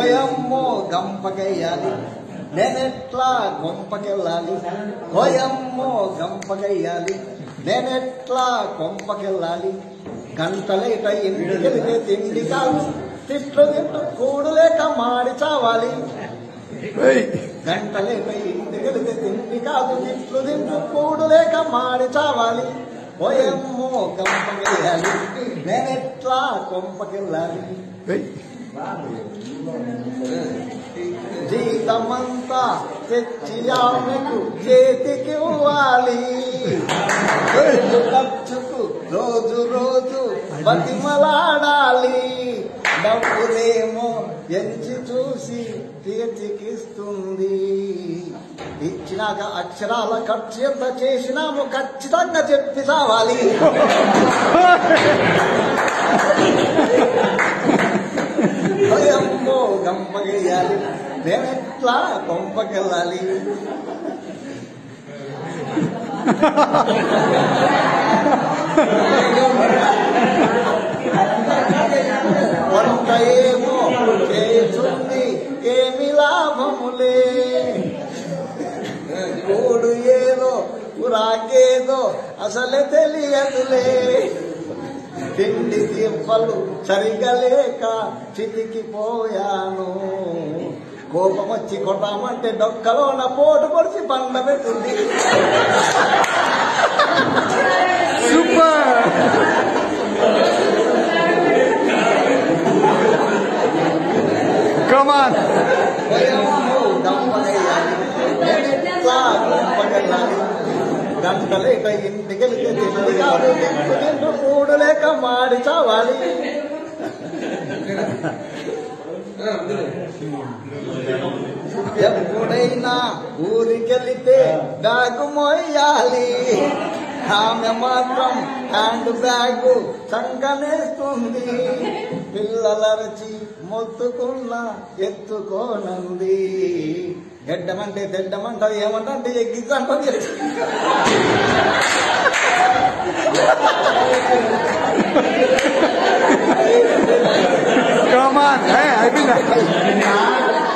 ఓయమ్మో గంపకెయ్యాలి నేనెట్లా కొంపకెళ్ళాలి, ఓయమ్మో గంపకెయ్యాలి నేనెట్లా కొంపకెళ్ళాలి. గంటలేట ఇంటికెళ్తే తిండి కాదు, తిట్లు తింటూ కూడు లేక మాడి చావాలి. గంటలేట ఇంటికెళ్తే తిండి కాదు, తిట్లు తింటూ కూడు లేక మాడి చావాలి. ఓయమ్మో గంపకెయ్యాలి నేనెట్లా కొంపకెళ్ళాలి. జీతమంతా తెచ్చి ఆమెకు చేతికి ఇవ్వాలి, ఖర్చుకు రోజు రోజు బతిమలాడాలి. డబ్బులేమో ఎంచి చూసి తీర్చికిస్తుంది, ఇచ్చినాక అక్షరాల ఖర్చు ఎంత చేసినామో ఖచ్చితంగా చెప్పి చావాలి. ఓయమ్మో గంపకెయ్యాలి నేనెట్లా కొంపకెళ్ళాలి. వంట ఏమో చేస్తుంది ఏమి లాభములే, కూడు ఏదో కురాకేదో అసలే తెలియదులే. తిండి తిప్పలు సరిగా లేక చితికిపోయాను, కోపం వచ్చి కొట్టామంటే డొక్కలోన పోటు పొడిచి పండ పెట్టుంది. సూపర్. Come on. గంటలేక ఇంటికెళ్తే తిండి కాదు, తింటూ కూడు లేక మాడి చావాలి. ఎప్పుడైనా ఊరికెళ్తే బ్యాగు మోయాలి, ఆమె మాత్రం హ్యాండ్ బ్యాగ్ సంకనేస్తుంది. పిల్లలరచి మొత్తుకున్న ఎత్తుకోనంది, ఎడ్డమంటే తెడ్డమంట ఏమంటే ఎగ్గిద్దంటే